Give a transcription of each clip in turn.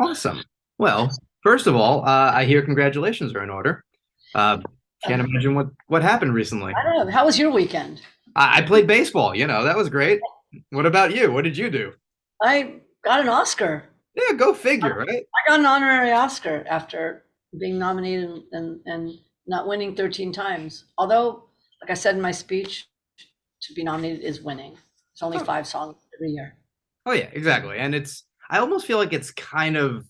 Awesome. Well, first of all, I hear congratulations are in order. Uh, can't imagine what happened recently. I don't know. How was your weekend? I played baseball, that was great. What about you? What did you do? I got an Oscar. Yeah, go figure, right? I got an honorary Oscar after being nominated and not winning 13 times. Although, like I said in my speech, to be nominated is winning. It's only Oh, 5 songs every year. oh yeah, exactly. And I almost feel like it's kind of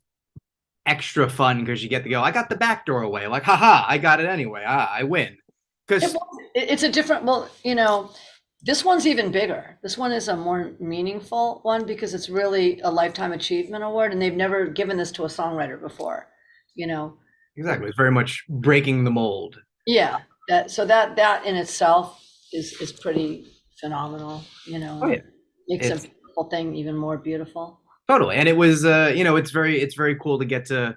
extra fun because you get to go, I got the back door away. Like, haha, I got it anyway. I win. Because, It's a different, well, this one's even bigger. This one is a more meaningful one because it's really a lifetime achievement award, and they've never given this to a songwriter before. You know, exactly, it's very much breaking the mold. Yeah, that in itself is pretty phenomenal, Oh yeah. and makes a It's beautiful thing even more beautiful. totally. And it was it's very cool to get to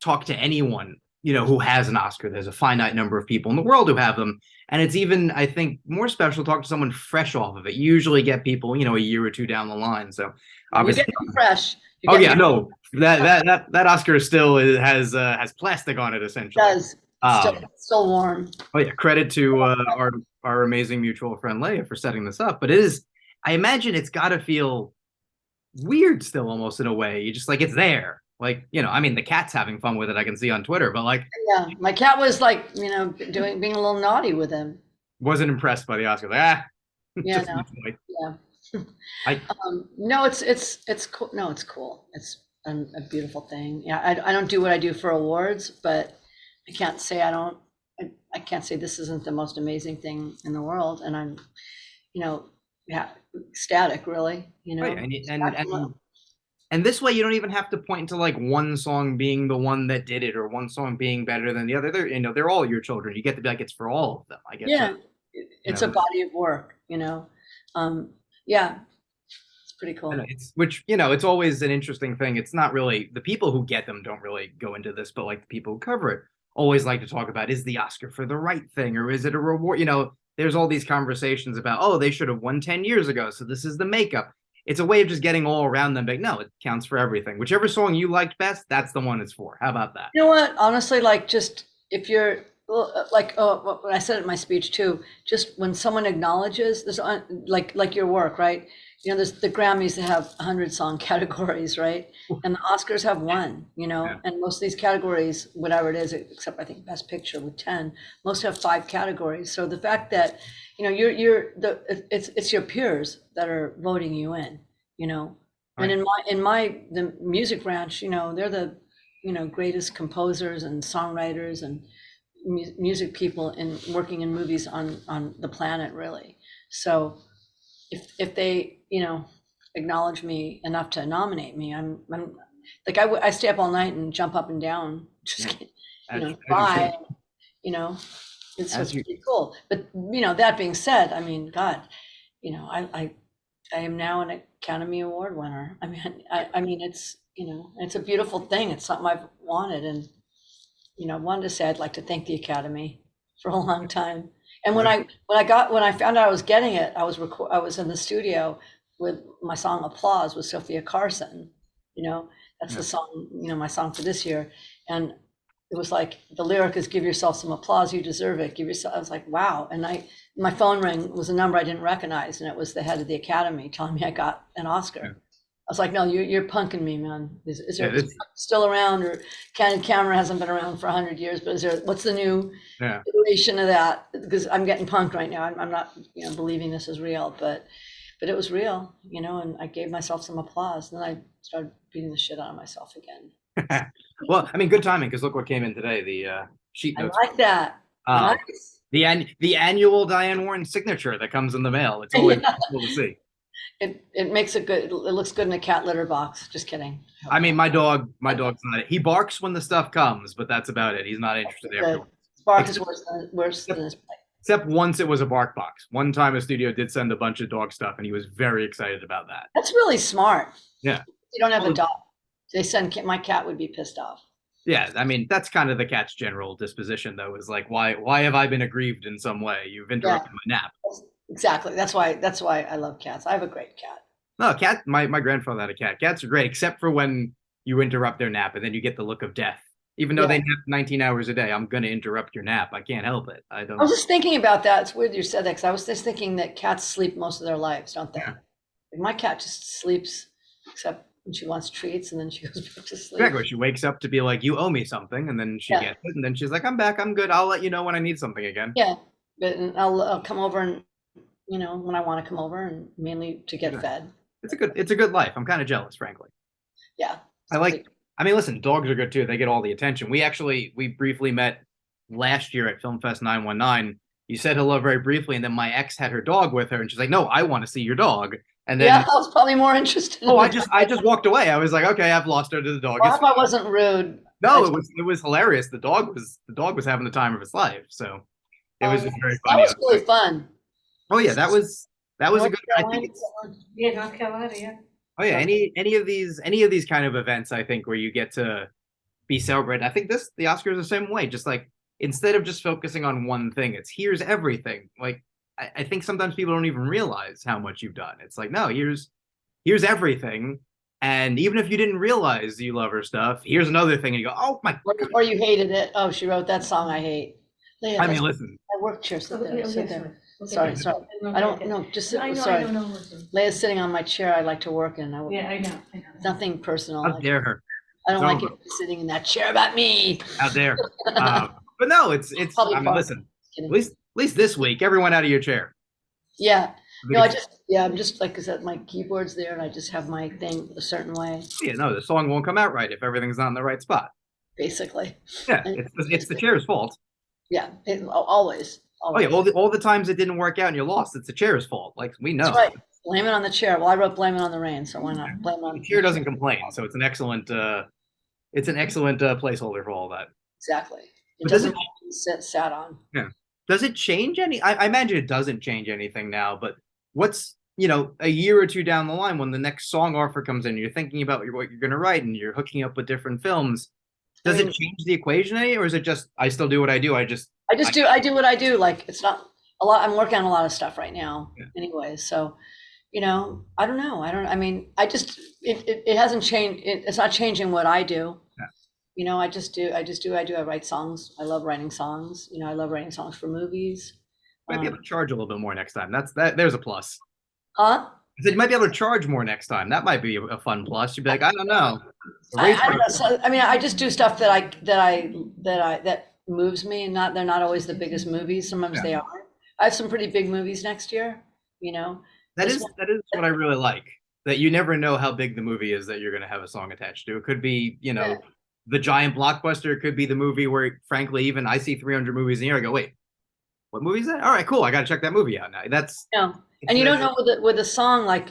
talk to anyone, who has an Oscar. There's a finite number of people in the world who have them. And it's even, I think, more special to talk to someone fresh off of it. You usually get people, a year or two down the line. So And you obviously, get me fresh. You oh get yeah, me no, that Oscar still has plastic on it essentially. does Um, still warm. oh yeah, credit to our amazing mutual friend Leia for setting this up. But it is, I imagine it's got to feel weird still almost in a way. You just like it's there. Like, I mean, the cat's having fun with it. I can see on Twitter, but like Yeah, my cat was like, being a little naughty with him. wasn't impressed by the Oscars. Like, Yeah, just no, like yeah. I No, it's cool. No, it's cool. It's a beautiful thing. Yeah, I don't do what I do for awards, but I can't say I don't. I can't say this isn't the most amazing thing in the world, and I'm, you know, yeah, ecstatic, really. oh yeah, Ecstatic. and this way you don't even have to point to like one song being the one that did it or one song being better than the other. They're all your children. You get to be like it's for all of them. I get to, Yeah, you it's a know, body of work. Yeah, it's pretty I know cool. it's which it's always an interesting thing. It's not really the people who get them don't really go into this, but like the people who cover it always like to talk about is the Oscar for the right thing or is it a reward? There's all these conversations about they should have won 10 years ago, so this is the makeup. It's a way of just getting all around them. But no, it counts for everything. Whichever song you liked best, that's the one it's for. How about that? You know what? Honestly, like just if you're well, like when I said it in my speech too, just when someone acknowledges this, like your work, right? There's the Grammys that have 100 song categories, right? And the Oscars have one, Yeah. and most of these categories, whatever it is, except I think Best Picture with 10, most have 5 categories. So the fact that, it's your peers that are voting you in, you know. And Right. in my the music branch, they're the greatest composers and songwriters and music people in working in movies on the planet, really. So if they acknowledge me enough to nominate me, I'm like I stay up all night and jump up and down, Yeah. just As you cry, should. you know. So As it's you pretty cool. But that being said, I mean, God, I am now an Academy Award winner. I mean, it's a beautiful thing. It's something I've wanted, and wanted to say I'd like to thank the Academy for a long time. And when exactly. I found out I was getting it, I was in the studio with my song "Applause" with Sophia Carson. You know, that's the Yeah. song. My song for this year, and it was like the lyric is "Give yourself some applause, you deserve it." Give yourself. I was like, wow. And my phone rang. It was a number I didn't recognize, and it was the head of the Academy telling me I got an Yeah. Oscar. I was like, no, you're punking me, man. Yeah. Is still around, or Candid Camera hasn't been around for 100 years, but what's the new Yeah. iteration of that? Because I'm getting punked right now. I'm not, believing this is real, but it was real, and I gave myself some applause. And then I started beating the shit out of myself again. Well, I mean, good timing because look what came in today. The sheet I notes. like that. Um, Nice. the annual Diane Warren signature that comes in the mail. It's always Yeah. cool to see. It makes it good. It looks good in a cat litter box. Just kidding. I mean, my dog's not. He barks when the stuff comes, but that's about it. He's not interested Good. afterwards. Spark is Except, worse than except, this play. except once it was a bark box. One time a studio did send a bunch of dog stuff, and he was very excited about that. That's really smart. Yeah. You don't have a Well, dog. They send my cat would be pissed off. yeah. I mean, that's kind of the cat's general disposition, though. Is like, why have I been aggrieved in some way? You've Yeah, interrupted my nap. exactly. That's why I love cats. I have a great cat. No, cat. My grandfather had a cat. Cats are great, except for when you interrupt their nap and then you get the look of death. Even though they Yeah. nap 19 hours a day, I'm going to interrupt your nap. I can't help it. I I was don't. just thinking about that. It's weird you said that because I was just thinking that cats sleep most of their lives, don't they? Yeah. Like, my cat just sleeps, except when she wants treats, and then she goes back to sleep. Exactly. She wakes up to be like, you owe me something. And then she Yeah, gets it. And then she's like, I'm back. I'm good. I'll let you know when I need something again. yeah. But I'll come over and when I want to come over, and mainly to get Yeah. fed. It's a good life. I'm kind of jealous, frankly. Yeah. I like, I mean, listen, dogs are good too. They get all the attention. We briefly met last year at Film Fest 919. You said hello very briefly, and then my ex had her dog with her, and she's like, "No, I want to see your dog." And Yeah, then, I was probably more interested in oh, the I just walked away. I was like, "Okay, I've lost her to the dog." Well, I It's hope I wasn't rude. no, it was hilarious. The dog was having the time of his life. So it was Oh, just very that funny. was really fun. Oh yeah, that was a North good. I think Carolina. it's Yeah, North Carolina, yeah. oh yeah, Okay. any of these kind of events, I think where you get to be celebrated. I think the Oscars are the same way. Just like instead of just focusing on one thing, it's here's everything. Like I think sometimes people don't even realize how much you've done. It's like no, here's everything. And even if you didn't realize you love her stuff, here's another thing, and you go, oh my God. Or you hated it. Oh, she wrote that song I hate. Leah, I mean, listen, I work chair. Sit there. Oh, Sit yeah, there. Okay, Sorry, yeah. sorry. No, I don't okay. know. Just sit. I know, Sorry. I don't know. Listen. Leia's sitting on my chair. I like to work in. Yeah, I know, I know. Nothing personal. how dare her? I don't It's like over. it sitting in that chair about me. Out there. But no, it's. Probably I mean, part. listen. Kidding. At least this week, everyone out of your chair. Yeah. I No, think I'm just like I said, my keyboard's there, and I just have my thing a certain way, yeah, no, the song won't come out right if everything's not in the right spot. basically. Yeah, And it's the chair's fault. yeah, always, Oh yeah, always. all the times it didn't work out and you lost, it's the chair's fault. Like we know. That's right. Blame it on the chair. Well, I wrote blame it on the rain, so why not blame it The on chair doesn't complain, so it's an excellent placeholder for all that. exactly. It But does doesn't it have to be sat on. yeah. Does it change any I imagine it doesn't change anything now, but what's a year or two down the line when the next song offer comes in, you're thinking about what you're gonna write and you're hooking up with different films. I Does it mean, change the equation any, or is it just I still do what I do? I do what I do. Like it's not a lot. I'm working on a lot of stuff right now, Yeah. anyway. So, I don't know. I mean, it hasn't changed. It's not changing what I do. Yeah. I just do. I write songs. I love writing songs. I love writing songs for movies. Might be able to charge a little bit more next time. There's a plus. Huh? I said you might be able to charge more next time. That might be a fun plus. You'd be like, I don't know. I don't know. So, I mean, I just do stuff that moves me, and they're not always the biggest movies. Sometimes Yeah. they are. I have some pretty big movies next year. You know, That This is one- that is what I really like. That you never know how big the movie is that you're going to have a song attached to. It could be, Yeah. the giant blockbuster. It could be the movie where, frankly, even I see 300 movies a year. I go, wait, what movie is that? All right, cool. I got to check that movie out now. And you don't know with a song like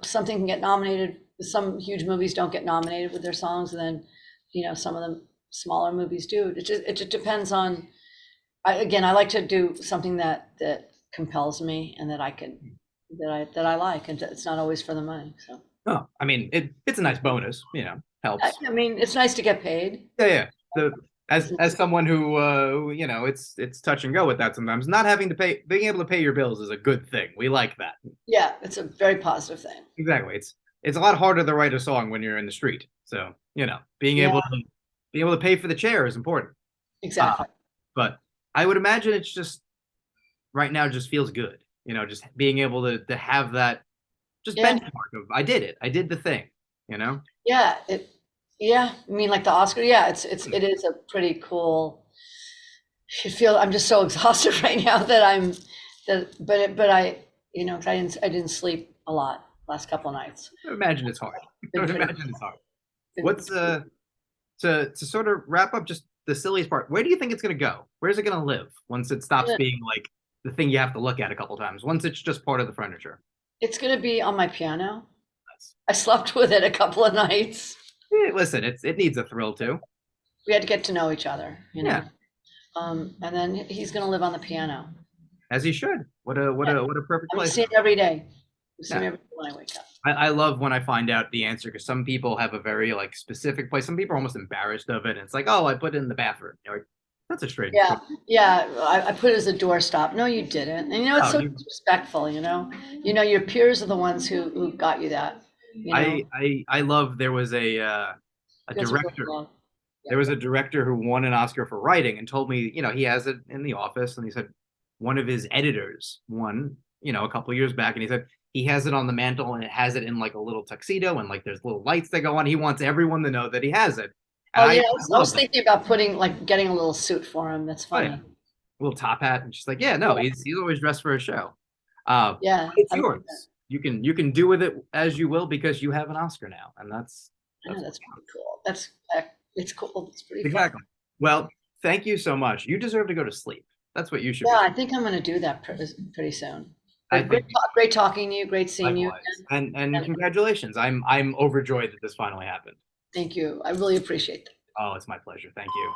something can get nominated. Some huge movies don't get nominated with their songs, and then some of the smaller movies do. It just depends on. I like to do something that compels me and that I like, and it's not always for the money. So Oh, I mean, it's a nice bonus. Helps. I mean, it's nice to get paid. Yeah, yeah. As someone who it's touch and go with that sometimes. Not having to being able to pay your bills is a good thing. We like that. Yeah, it's a very positive thing. Exactly. It's a lot harder to write a song when you're in the street. So being Yeah. able to pay for the chair is important. Exactly. But I would imagine it's just right now just feels good. Just being able to have that just Yeah. benchmark of I did it. I did the thing. Yeah, I mean, like the Oscar. Yeah, it is a pretty cool. I'm just so exhausted right now but I 'cause I didn't sleep a lot last couple of nights. I imagine it's hard. I Been would pretty- imagine it's hard. been- What's to sort of wrap up just the silliest part? Where do you think it's gonna go? Where's it gonna live once it stops Yeah. being like the thing you have to look at a couple times? Once it's just part of the furniture. It's gonna be on my piano. I slept with it a couple of nights. Listen, it needs a thrill too. We had to get to know each other, Yeah. And then he's gonna live on the piano. As he should. What a perfect I place. see him every day. I see him Yeah. every day when I wake up. I love when I find out the answer because some people have a very like specific place. Some people are almost embarrassed of it. And it's like, oh, I put it in the bathroom. You're like, that's a strange. Yeah, yeah. I put it as a doorstop. No, you didn't. And it's Oh, so you- disrespectful. Your peers are the ones who got you that. I love there was a a That's really director. long. There was a director who won an Oscar for writing and told me, he has it in the office. And he said one of his editors won, a couple of years back. And he said he has it on the mantle and it has it in like a little tuxedo and like there's little lights that go on. He wants everyone to know that he has it. And Oh, yeah, I love was that. thinking about getting a little suit for him. That's Oh, yeah. funny. Little top hat. And she's like, yeah, no, Yeah. he's always dressed for a show. Yeah, It's I like that. yours. You can do with it as you will because you have an Oscar now. And that's Yeah, that's pretty cool. It's cool. It's pretty fun. exactly. Well, thank you so much. You deserve to go to sleep. That's what you should Yeah, be I think I'm gonna do that pretty soon. I But great, think great talking to you. Great seeing you likewise. again. And congratulations. I'm overjoyed that this finally happened. Thank you. I really appreciate that. Oh, it's my pleasure. Thank you.